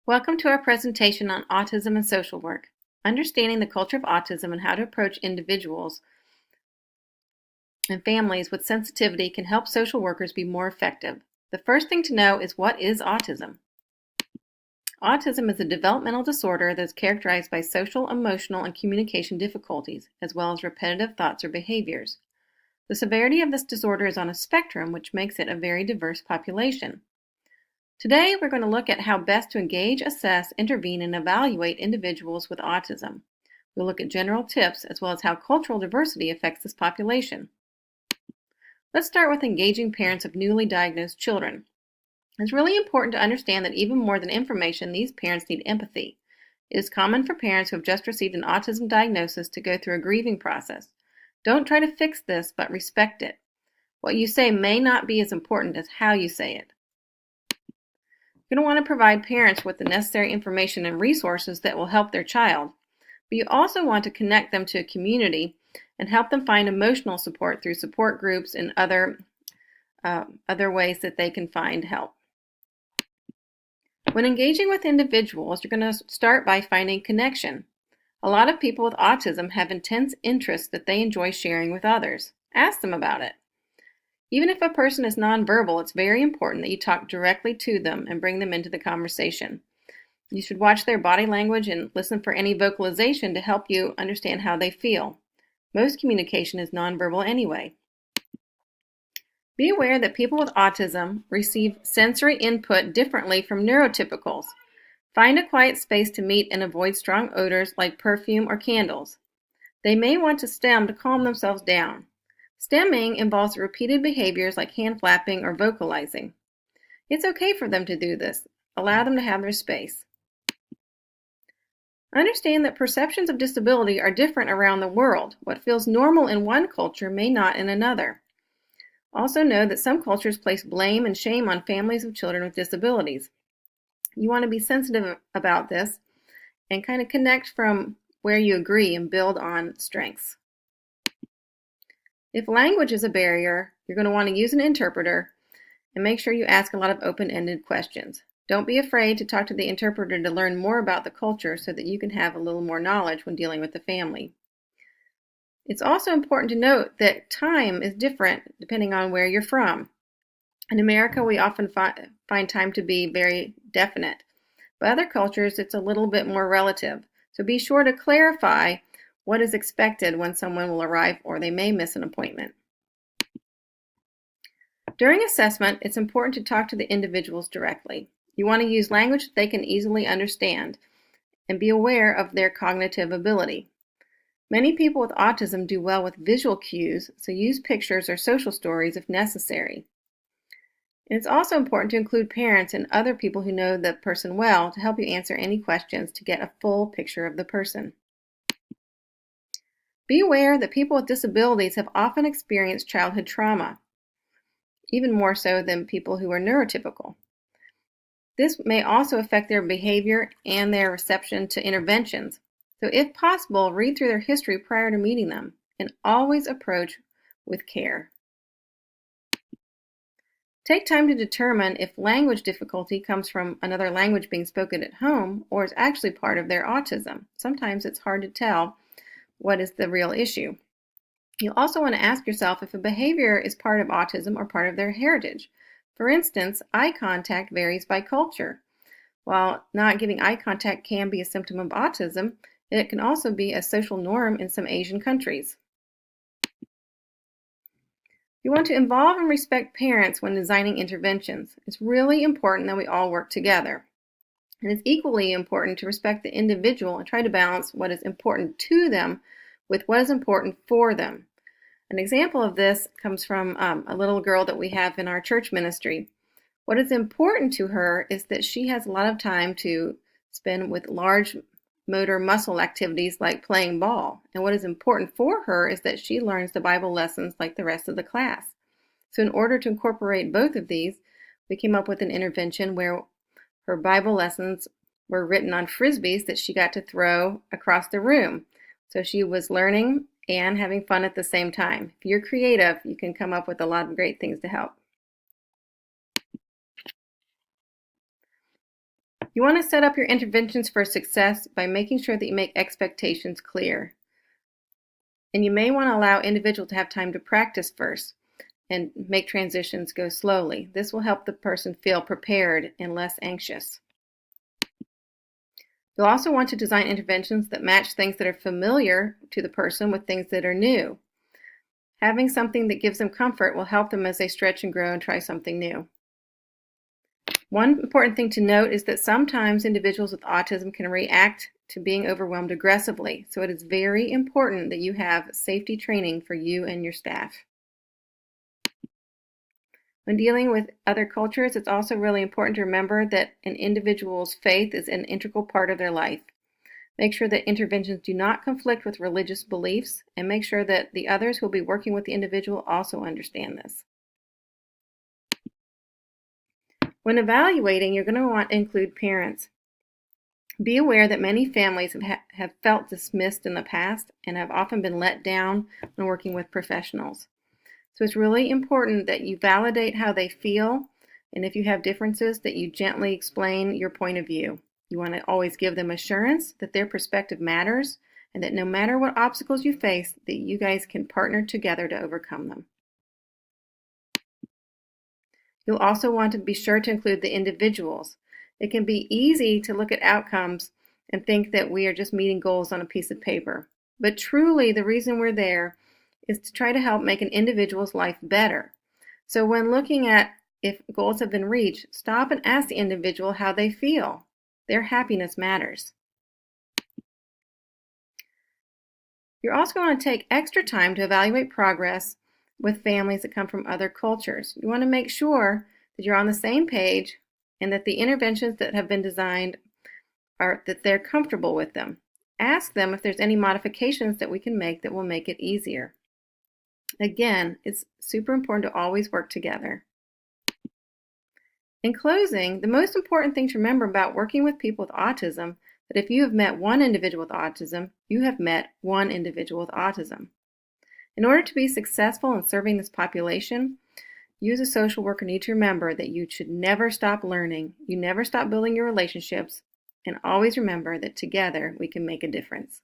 Welcome to our presentation on autism and social work. Understanding the culture of autism and how to approach individuals and families with sensitivity can help social workers be more effective. The first thing to know is, what is autism? Autism is a developmental disorder that is characterized by social, emotional, and communication difficulties, as well as repetitive thoughts or behaviors. The severity of this disorder is on a spectrum, which makes it a very diverse population. Today, we're going to look at how best to engage, assess, intervene, and evaluate individuals with autism. We'll look at general tips as well as how cultural diversity affects this population. Let's start with engaging parents of newly diagnosed children. It's really important to understand that even more than information, these parents need empathy. It is common for parents who have just received an autism diagnosis to go through a grieving process. Don't try to fix this, but respect it. What you say may not be as important as how you say it. You're going to want to provide parents with the necessary information and resources that will help their child, but you also want to connect them to a community and help them find emotional support through support groups and other ways that they can find help. When engaging with individuals, you're going to start by finding connection. A lot of people with autism have intense interests that they enjoy sharing with others. Ask them about it. Even if a person is nonverbal, it's very important that you talk directly to them and bring them into the conversation. You should watch their body language and listen for any vocalization to help you understand how they feel. Most communication is nonverbal anyway. Be aware that people with autism receive sensory input differently from neurotypicals. Find a quiet space to meet and avoid strong odors like perfume or candles. They may want to stem to calm themselves down. Stemming involves repeated behaviors like hand flapping or vocalizing. It's okay for them to do this. Allow them to have their space. Understand that perceptions of disability are different around the world. What feels normal in one culture may not in another. Also know that some cultures place blame and shame on families of children with disabilities. You want to be sensitive about this and kind of connect from where you agree and build on strengths. If language is a barrier, you're going to want to use an interpreter and make sure you ask a lot of open-ended questions. Don't be afraid to talk to the interpreter to learn more about the culture so that you can have a little more knowledge when dealing with the family. It's also important to note that time is different depending on where you're from. In America, we often find time to be very definite, but other cultures, it's a little bit more relative. So be sure to clarify what is expected when someone will arrive or they may miss an appointment. During assessment, it's important to talk to the individuals directly. You want to use language that they can easily understand and be aware of their cognitive ability. Many people with autism do well with visual cues, so use pictures or social stories if necessary. And it's also important to include parents and other people who know the person well to help you answer any questions to get a full picture of the person. Be aware that people with disabilities have often experienced childhood trauma, even more so than people who are neurotypical. This may also affect their behavior and their reception to interventions. So if possible, read through their history prior to meeting them and always approach with care. Take time to determine if language difficulty comes from another language being spoken at home or is actually part of their autism. Sometimes it's hard to tell what is the real issue. You also want to ask yourself if a behavior is part of autism or part of their heritage. For instance, eye contact varies by culture. While not giving eye contact can be a symptom of autism, it can also be a social norm in some Asian countries. You want to involve and respect parents when designing interventions. It's really important that we all work together. And it's equally important to respect the individual and try to balance what is important to them with what is important for them. An example of this comes from a little girl that we have in our church ministry. What is important to her is that she has a lot of time to spend with large motor muscle activities like playing ball. And what is important for her is that she learns the Bible lessons like the rest of the class. So in order to incorporate both of these, we came up with an intervention where her Bible lessons were written on frisbees that she got to throw across the room. So she was learning and having fun at the same time. If you're creative, you can come up with a lot of great things to help. You want to set up your interventions for success by making sure that you make expectations clear. And you may want to allow individuals to have time to practice first and make transitions go slowly. This will help the person feel prepared and less anxious. You'll also want to design interventions that match things that are familiar to the person with things that are new. Having something that gives them comfort will help them as they stretch and grow and try something new. One important thing to note is that sometimes individuals with autism can react to being overwhelmed aggressively, so it is very important that you have safety training for you and your staff. When dealing with other cultures, it's also really important to remember that an individual's faith is an integral part of their life. Make sure that interventions do not conflict with religious beliefs, and make sure that the others who will be working with the individual also understand this. When evaluating, you're going to want to include parents. Be aware that many families have felt dismissed in the past and have often been let down when working with professionals. So it's really important that you validate how they feel, and if you have differences, that you gently explain your point of view. You want to always give them assurance that their perspective matters, and that no matter what obstacles you face, that you guys can partner together to overcome them. You'll also want to be sure to include the individuals. It can be easy to look at outcomes and think that we are just meeting goals on a piece of paper. But truly, the reason we're there is to try to help make an individual's life better. So when looking at if goals have been reached, stop and ask the individual how they feel. Their happiness matters. You're also going to take extra time to evaluate progress with families that come from other cultures. You want to make sure that you're on the same page and that the interventions that have been designed are that they're comfortable with them. Ask them if there's any modifications that we can make that will make it easier. Again, it's super important to always work together. In closing, the most important thing to remember about working with people with autism, that if you have met one individual with autism, you have met one individual with autism. In order to be successful in serving this population, you as a social worker need to remember that you should never stop learning, you never stop building your relationships, and always remember that together we can make a difference.